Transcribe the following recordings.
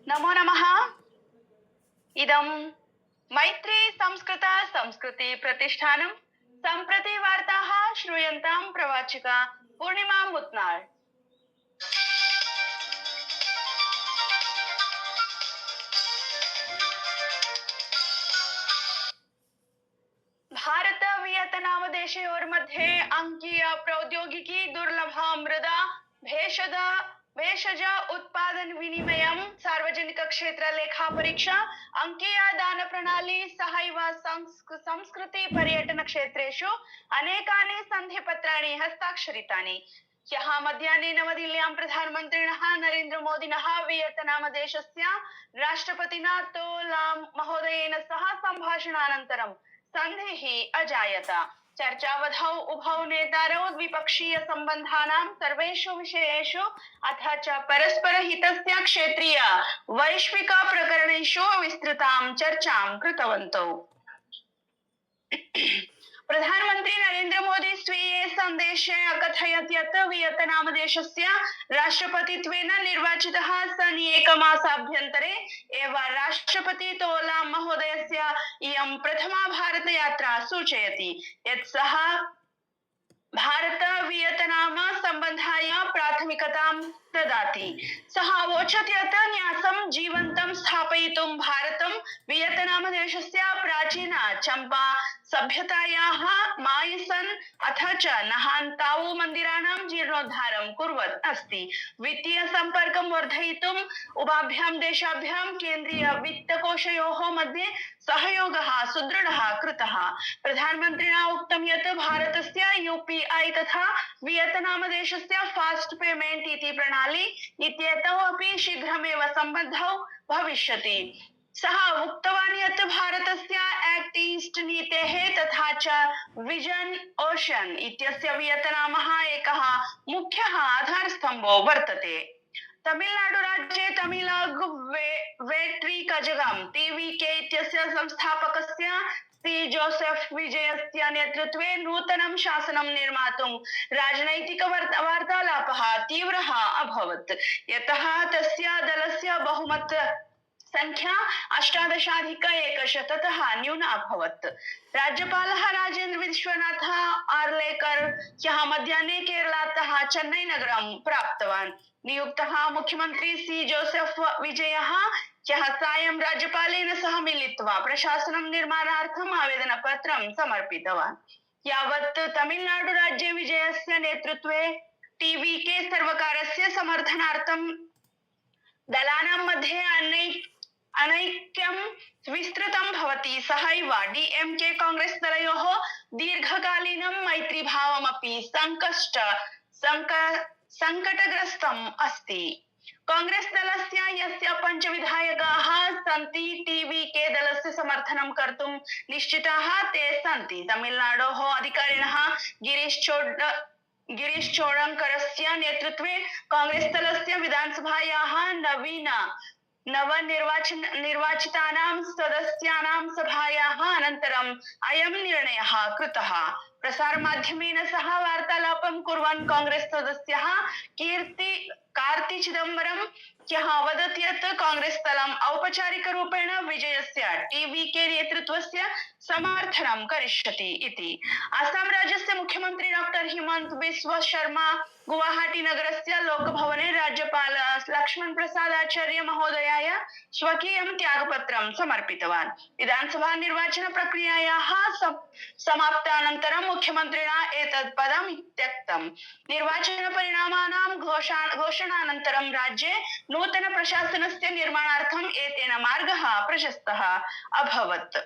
नमो नमः। इदं मैत्री संस्कृत संस्कृति प्रतिष्ठानं सम्प्रति वार्ताः श्रूयन्तां प्रवाचिका पूर्णिमा मुत्नाळ्। भारत वियतनाम देशयोर्मध्ये अंकीय प्रौद्योगिकी दुर्लभा मृदा भेषज उत्पादन विनिमयं सार्वजनिक क्षेत्र लेखा परीक्षा अंकीय दान प्रणाली सहैव संस्कृति पर्यटन क्षेत्रेषु अनेकानि सन्धिपत्राणि हस्ताक्षरितानि। ह्यः मध्याह्ने नवदिल्ल्यां प्रधानमन्त्रिणः नरेन्द्र मोदिनः वियतनाम देशस्य राष्ट्रपतिना तो लाम महोदयेन सह सम्भाषणानन्तरं सन्धिः अजायत। चर्चावधौ उभौ नेतारौ द्विपक्षीय सम्बन्धानां सर्वेषु विषयेषु अथ च परस्परहितस्य क्षेत्रीय वैश्विक प्रकरणेषु विस्तृतां चर्चां कृतवन्तौ। प्रधानमन्त्री नरेन्द्र मोदी स्वीये सन्देशे अकथयत् यत् वियतनाम देशस्य राष्ट्रपतित्वेन निर्वाचितः सन् एकमासाभ्यन्तरे एव राष्ट्रपति तो लाम महोदयस्य इयं प्रथमा भारतयात्रा सूचयति यत् सः भारत वियतनाम सम्बन्धाय प्राथमिकतां ददाति। सः अवोचत् यत् न्यासं जीवन्तं स्थापयितुं भारतं वियतनाम देशस्य प्राचीन चम्पा सभ्यतायाः मायिसन् अथ च नहान् तावु मन्दिराणां जीर्णोद्धारं कुर्वत् अस्ति। वित्तीय सम्पर्कं वर्धयितुम् उभाभ्यां देशाभ्यां केन्द्रीय वित्तकोशयोः मध्ये सहयोगः सुदृढः कृतः। प्रधानमन्त्रिणा उक्तं यत् भारतस्य यूपीआई तथा वियतनाम देशस्य फास्ट पेमेंट इति प्रणाली इत्येतौ अपि शीघ्रमेव सम्बद्धौ भविष्यति। सः उक्तवान् यत् भारतस्य एक्ट ईस्ट नीतेः तथा च विजन ओशन इत्यस्य वियतनामः एकः मुख्यः आधारस्तम्भो वर्तते। तमिलनाडु राज्ये तमिलनाडु वेट्रिकजगम टीवीके इत्यस्य संस्थापकस्य सी जोसेफ विजयस्य नेतृत्वे नूतनं शासनं निर्मातुं राजनैतिक वार्तालापः तीव्रः अभवत् यतः तस्य दलस्य बहुमत संख्या 18,100तः न्यूना अभवत्। राज्यपालः राजेन्द्र विश्वनाथ आर्लेकर ह्यः मध्याह्ने केरलातः चेन्नई नगरं प्राप्तवान्। नियुक्तः मुख्यमन्त्री सी जोसेफ विजयः ह्यः सायं राज्यपालेन सह मिलित्वा प्रशासनं निर्माणार्थम् आवेदनपत्रं समर्पितवान्। यावत् तमिलनाडु राज्ये विजयस्य नेतृत्वे टीवीके सर्वकारस्य समर्थनार्थं दलानां मध्ये अनैक्यं विस्तृतं भवति सहैव डीएमके कांग्रेस दलयोः दीर्घकालीनं मैत्रीभावमपि संकटग्रस्तम् अस्ति। कांग्रेस दलस्य यस्य 5 विधायकाः सन्ति टीवीके दलस्य समर्थनं कर्तुं निश्चिताः ते सन्ति। तमिलनाडोः अधिकारिणः गिरीश चोडंकरस्य नेतृत्वे कांग्रेस दलस्य विधानसभायाः नवनिर्वाचितानां सदस्यानां सभायाः अनन्तरम् अयं निर्णयः कृतः। प्रसारमाध्यमेन सह वार्तालापं कुर्वन् कांग्रेस सदस्यः कार्ति चिदंबरम ह्यः अवदत् यत् कांग्रेस दलम् औपचारिकरूपेण विजयस्य टीवीके नेतृत्वस्य समर्थनं करिष्यति इति। आसाम राज्यस्य मुख्यमन्त्री डॉक्टर हिमंत बिस्व शर्मा गुवाहाटी नगरस्य लोकभवने राज्यपाल लक्ष्मण प्रसाद आचार्य महोदयाय स्वकीयं त्यागपत्रं समर्पितवान्। विधानसभा निर्वाचन प्रक्रियायाः समाप्तानन्तरं मुख्यमन्त्रिणा एतत् पदं त्यक्तम्। निर्वाचन परिणामानां घोषणानन्तरं राज्ये नूतन प्रशासनस्य निर्माणार्थम् एतेन मार्गः प्रशस्तः अभवत्।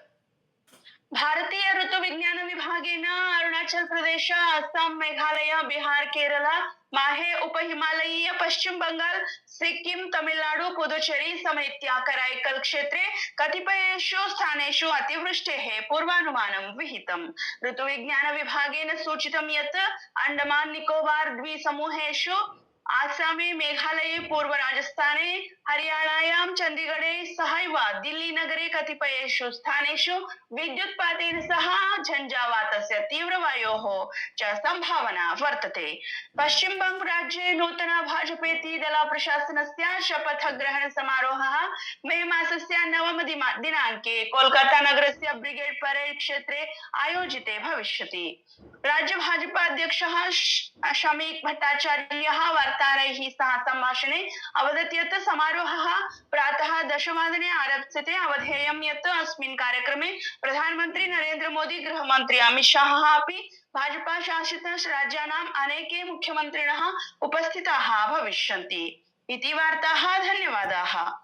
भारतीय ऋतु विज्ञान विभागेन अरुणाचल प्रदेश असम मेघालय बिहार केरल माहे उपहिमालयीय पश्चिम बंगाल सिक्किम तमिलनाडु पुदुचेरी समेत्य कराईकल क्षेत्रे कतिपयेषु स्थानेषु अतिवृष्टेः पूर्वानुमानं विहितम्। ऋतु विज्ञान विभागेन सूचितं यत् अंडमान निकोबार द्वीपसमूहेषु आसामे, मेघालये, पूर्व राजस्थाने, हरियाणायां, चण्डीगढे सहैव दिल्लीनगरे कतिपयेषु स्थानेषु विद्युत्पातेन सह झञ्झावातस्य तीव्रवायोः च सम्भावना वर्तते। पश्चिमबङ्गराज्ये नूतन भाजपेति दल प्रशासनस्य शपथग्रहण समारोहः मे मासस्य 9 दिनाङ्के कोलकाता नगरस्य ब्रिगेड परेड क्षेत्रे आयोजिते भविष्यति। राज्य भाजपा अध्यक्षः शमीक भट्टाचार्यः वार्ताहरैः सह सम्भाषणे अवदत् यत् समारोहः प्रातः 10 आरप्स्यते। अवधेयं यत् अस्मिन् कार्यक्रमे प्रधानमन्त्री नरेन्द्र मोदी, गृहमन्त्री अमित शाहः अपि भाजपा शासित राज्यानाम् अनेके मुख्यमन्त्रिणः उपस्थिताः भविष्यन्ति इति वार्ताः। धन्यवादाः।